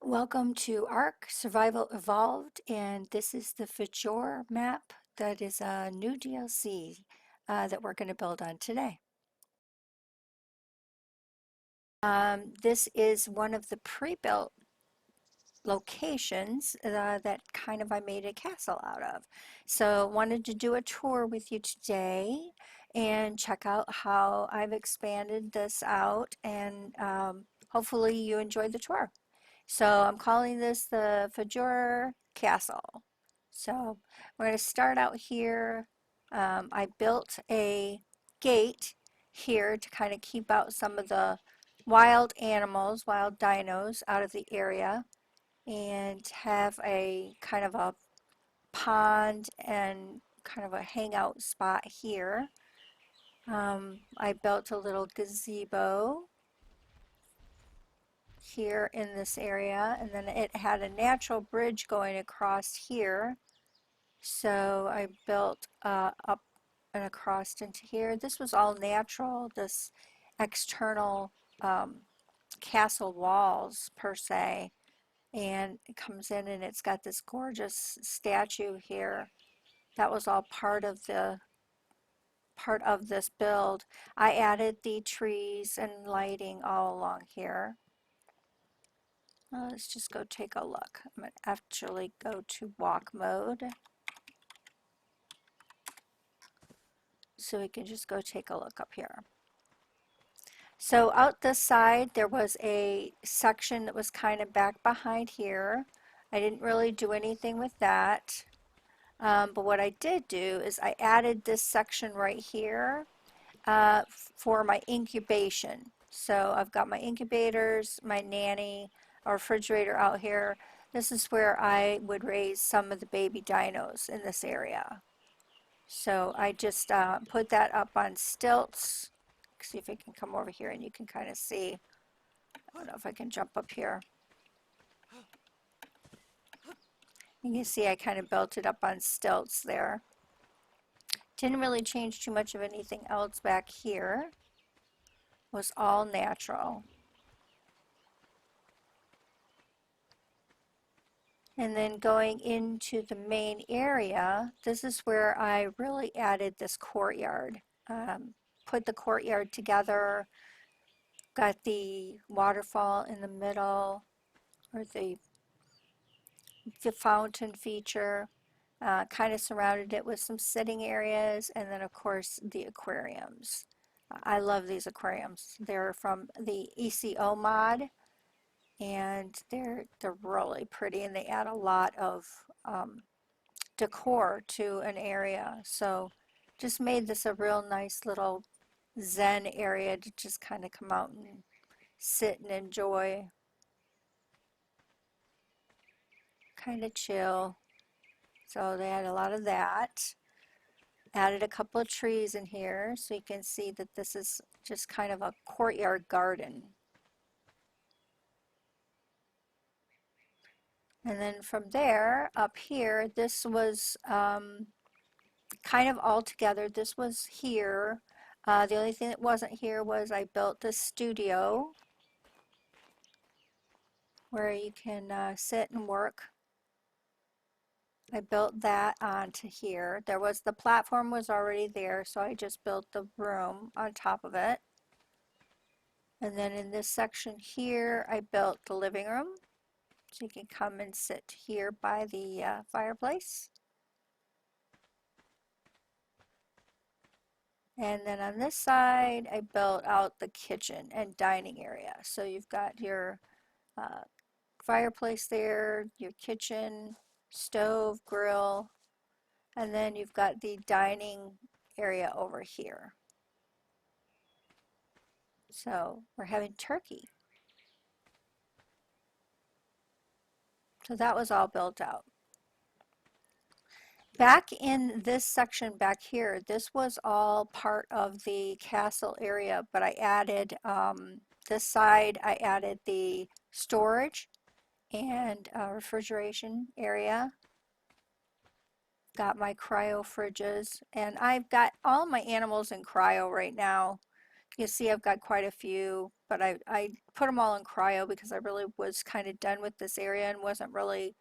Welcome to ARK Survival Evolved, and this is the Fjordur map that is a new DLC that we're going to build on today. This is one of the pre-built locations that kind of I made a castle out of. So wanted to do a tour with you today and check out how I've expanded this out, and hopefully you enjoyed the tour. So I'm calling this the Fjordur Castle. So we're going to start out here. I built a gate here to kind of keep out some of the wild animals, wild dinos out of the area, and have a kind of a pond and kind of a hangout spot here. I built a little gazebo here in this area, and then it had a natural bridge going across here, so I built up and across into here. This was all natural, this external castle walls per se, and it comes in and it's got this gorgeous statue here. That was all part of this build. I added the trees and lighting all along here. Let's just go take a look. I'm going to actually go to walk mode so we can just go take a look up here. So out this side there was a section that was kind of back behind here. I didn't really do anything with that, but what I did do is I added this section right here for my incubation. So I've got my incubators, my nanny, a refrigerator out here. This is where I would raise some of the baby dinos in this area. So I just put that up on stilts. See if I can come over here and you can kind of see. I don't know if I can jump up here. You can see I kind of built it up on stilts there. Didn't really change too much of anything else back here. It was all natural. And then going into the main area, this is where I really added this courtyard. Put the courtyard together, got the waterfall in the middle, or the fountain feature, kind of surrounded it with some sitting areas, and then of course the aquariums. I love these aquariums. They're from the ECO mod, and they're really pretty, and they add a lot of decor to an area. So just made this a real nice little zen area to just kind of come out and sit and enjoy, kind of chill. So they had a lot of that. Added a couple of trees in here so you can see that this is just kind of a courtyard garden. And then from there up here, this was kind of all together. This was here. The only thing that wasn't here was I built this studio where you can sit and work. I built that onto here. The platform was already there, so I just built the room on top of it. And then in this section here, I built the living room. So you can come and sit here by the fireplace. And then on this side, I built out the kitchen and dining area. So you've got your fireplace there, your kitchen, stove, grill, and then you've got the dining area over here. So we're having turkey. So that was all built out. Back in this section back here, this was all part of the castle area, but I added this side, I added the storage and refrigeration area. Got my cryo fridges, and I've got all my animals in cryo right now. You see I've got quite a few, but I put them all in cryo because I really was kind of done with this area and wasn't really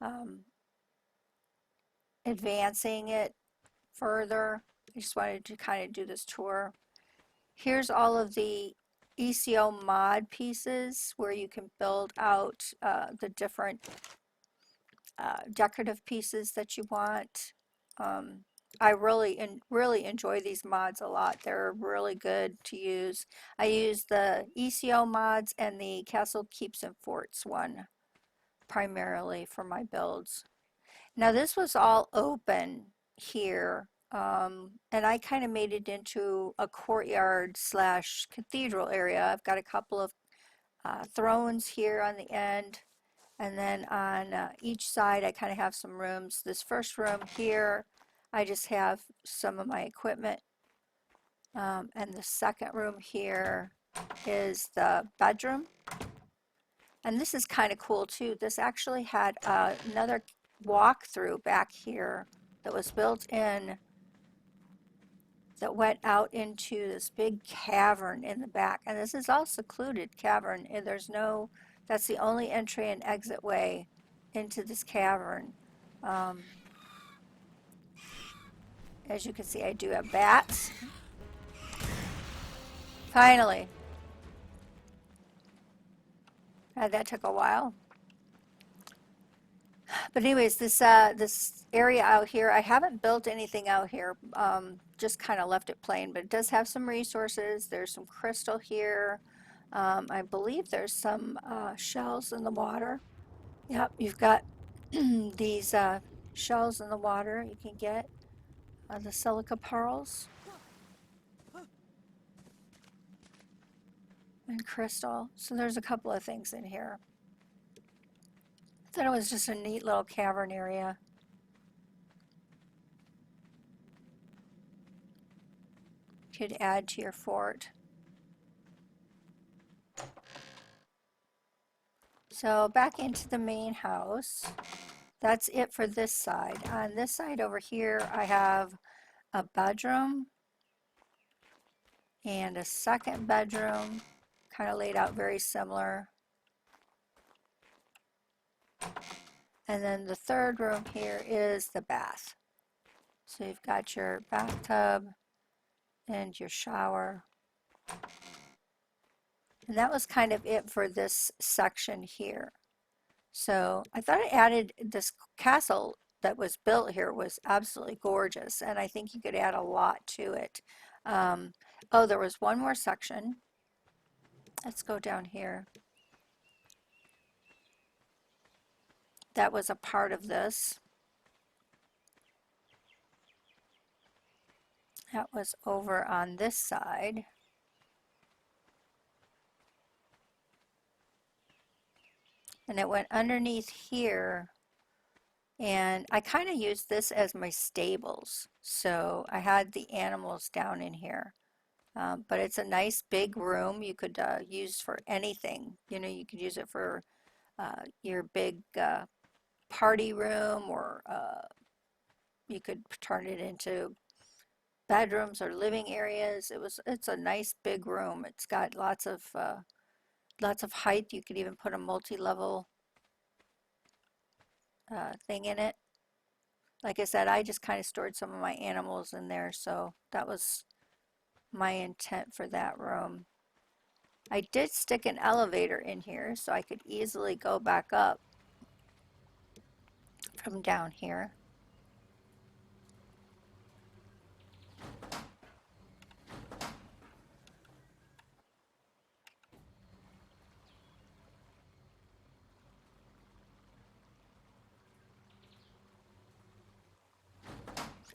um, advancing it further. I just wanted to kind of do this tour. Here's all of the ECO mod pieces where you can build out the different decorative pieces that you want. I really enjoy these mods a lot. They're really good to use. I use the ECO mods and the Castle Keeps and Forts one primarily for my builds. Now this was all open here, and I kind of made it into a courtyard slash cathedral area. I've got a couple of thrones here on the end, and then on each side I kind of have some rooms. This first room here, I just have some of my equipment, and the second room here is the bedroom. And this is kind of cool too. This actually had another walkthrough back here that was built in that went out into this big cavern in the back. And this is all secluded cavern. And that's the only entry and exit way into this cavern. As you can see, I do have bats. Finally. That took a while. But anyways, this area out here, I haven't built anything out here, just kind of left it plain, but it does have some resources. There's some crystal here. I believe there's some shells in the water. Yep, you've got these shells in the water you can get, the silica pearls and crystal. So there's a couple of things in here. I thought it was just a neat little cavern area. Could add to your fort. So back into the main house. That's it for this side. On this side over here, I have a bedroom and a second bedroom, kind of laid out very similar. And then the third room here is the bath. So you've got your bathtub and your shower. And that was kind of it for this section here. So I thought I added this castle that was built here was absolutely gorgeous, and I think you could add a lot to it. Oh, there was one more section. Let's go down here. That was a part of this. That was over on this side. And it went underneath here. And I kind of used this as my stables. So I had the animals down in here. But it's a nice big room you could use for anything. You know, you could use it for your big party room, or you could turn it into bedrooms or living areas. It's a nice big room. It's got lots of height. You could even put a multi-level thing in it. Like I said, I just kind of stored some of my animals in there, so that was my intent for that room. I did stick an elevator in here so I could easily go back up from down here.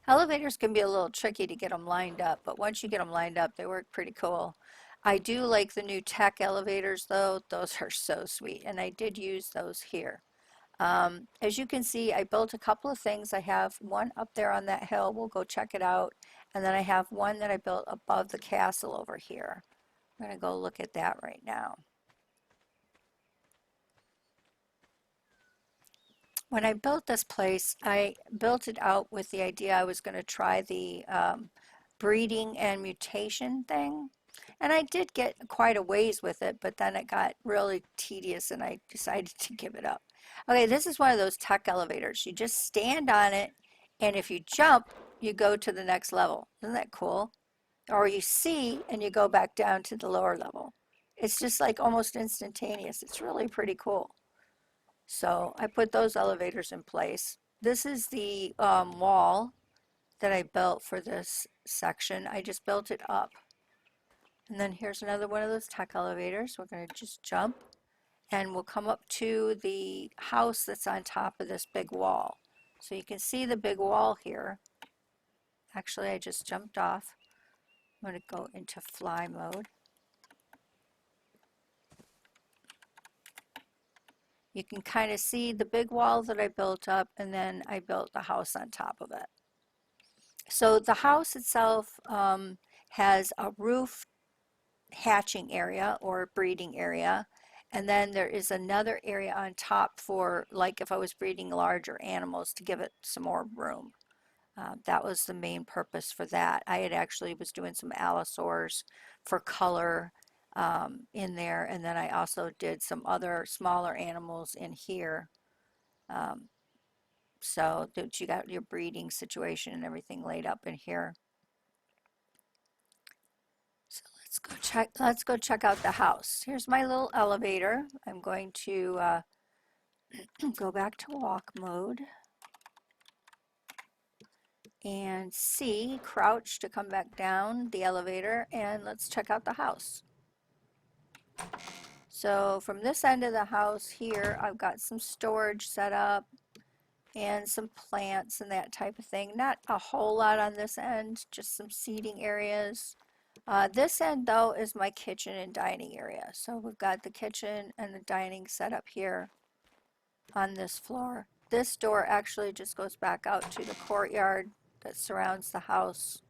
Elevators can be a little tricky to get them lined up, but once you get them lined up, they work pretty cool. I do like the new tech elevators though. Those are so sweet, and I did use those here. As you can see, I built a couple of things. I have one up there on that hill. We'll go check it out. And then I have one that I built above the castle over here. I'm going to go look at that right now. When I built this place, I built it out with the idea I was going to try the breeding and mutation thing. And I did get quite a ways with it, but then it got really tedious and I decided to give it up. Okay, this is one of those tech elevators. You just stand on it, and if you jump, you go to the next level. Isn't that cool? Or you see and you go back down to the lower level. It's just like almost instantaneous. It's really pretty cool. So I put those elevators in place. This is the wall that I built for this section. I just built it up. And then here's another one of those tech elevators. We're going to just jump and we'll come up to the house that's on top of this big wall. So you can see the big wall here. Actually, I just jumped off. I'm going to go into fly mode. You can kind of see the big wall that I built up, and then I built the house on top of it. So the house itself has a roof hatching area or breeding area, and then there is another area on top for, like, if I was breeding larger animals, to give it some more room. That was the main purpose for that. I had actually was doing some allosaurs for color in there, and then I also did some other smaller animals in here. Um, so that you got your breeding situation and everything laid up in here. So let's go check out the house. Here's my little elevator. I'm going to go back to walk mode and C, crouch to come back down the elevator, and let's check out the house. So from this end of the house here, I've got some storage set up and some plants and that type of thing. Not a whole lot on this end, just some seating areas. This end though is my kitchen and dining area. So we've got the kitchen and the dining set up here on this floor. This door actually just goes back out to the courtyard that surrounds the house.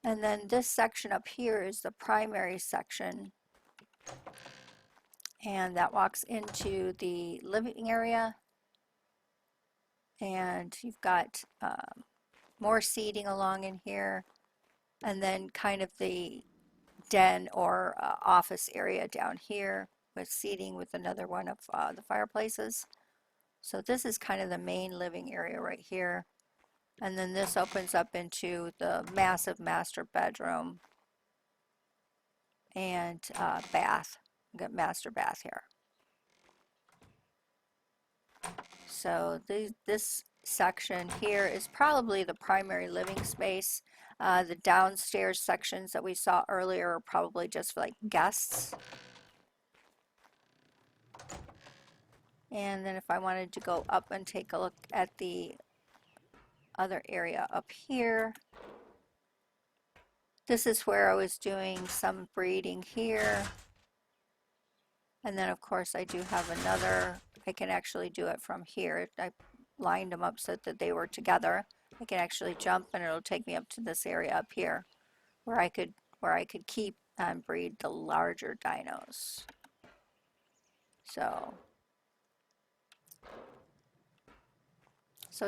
And then this section up here is the primary section, and that walks into the living area. And you've got more seating along in here, and then kind of the den or office area down here with seating with another one of the fireplaces. So this is kind of the main living area right here. And then this opens up into the massive master bedroom and bath. We've got master bath here. So this section here is probably the primary living space. The downstairs sections that we saw earlier are probably just for like guests. And then if I wanted to go up and take a look at the other area up here, this is where I was doing some breeding here. And then of course I do have another, I can actually do it from here. I lined them up so that they were together. I can actually jump and it'll take me up to this area up here where I could keep and breed the larger dinos. So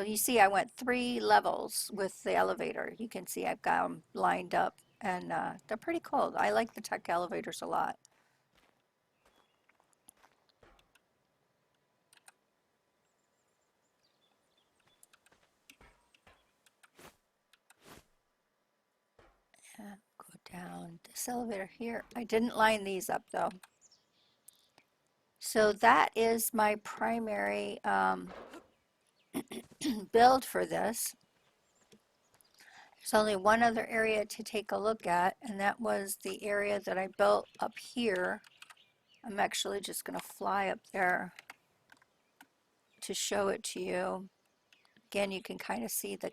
you see I went 3 levels with the elevator. You can see I've got them lined up, and they're pretty cool. I like the tech elevators a lot. Go down this elevator here. I didn't line these up though. So that is my primary build for this. There's only one other area to take a look at, and that was the area that I built up here. I'm actually just going to fly up there to show it to you. Again, you can kind of see the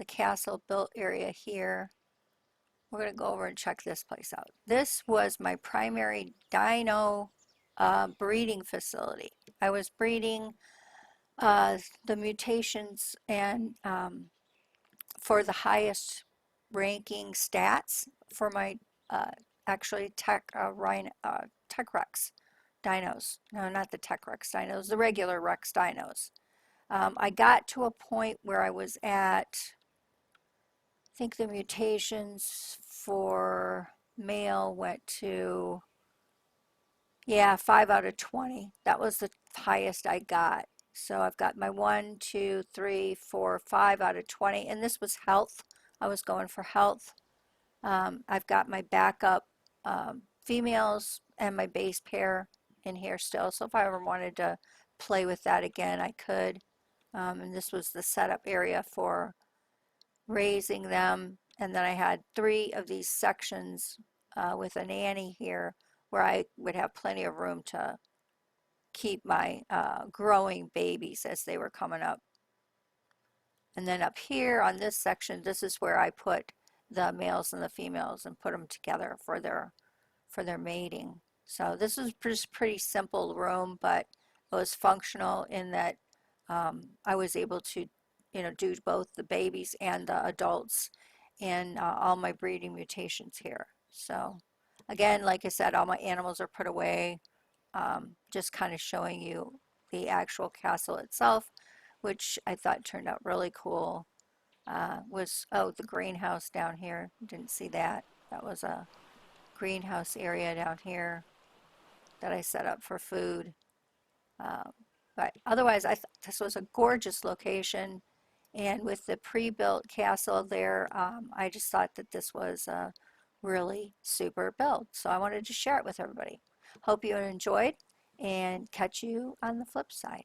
castle built area here. We're going to go over and check this place out. This was my primary dino breeding facility. I was breeding the mutations and for the highest ranking stats for my actually Tech Rex dinos. No, not the Tech Rex dinos, the regular Rex dinos. I got to a point where I was at, I think the mutations for male went to, yeah, 5 out of 20. That was the highest I got. So I've got my 1, 2, 3, 4, 5 out of 20. And this was health. I was going for health. I've got my backup females and my base pair in here still. So if I ever wanted to play with that again, I could. And this was the setup area for raising them. And then I had 3 of these sections with a nanny here where I would have plenty of room to keep my growing babies as they were coming up. And then up here on this section, this is where I put the males and the females and put them together for their mating. So this is just pretty simple room, but it was functional in that I was able to, do both the babies and the adults and all my breeding mutations here. So again, like I said, all my animals are put away, just kind of showing you the actual castle itself, which I thought turned out really cool. Oh, the greenhouse down here. Didn't see that. That was a greenhouse area down here that I set up for food. Um, but otherwise, I thought this was a gorgeous location. And with the pre-built castle there, I just thought that this was a really super build. So I wanted to share it with everybody. Hope you enjoyed and catch you on the flip side.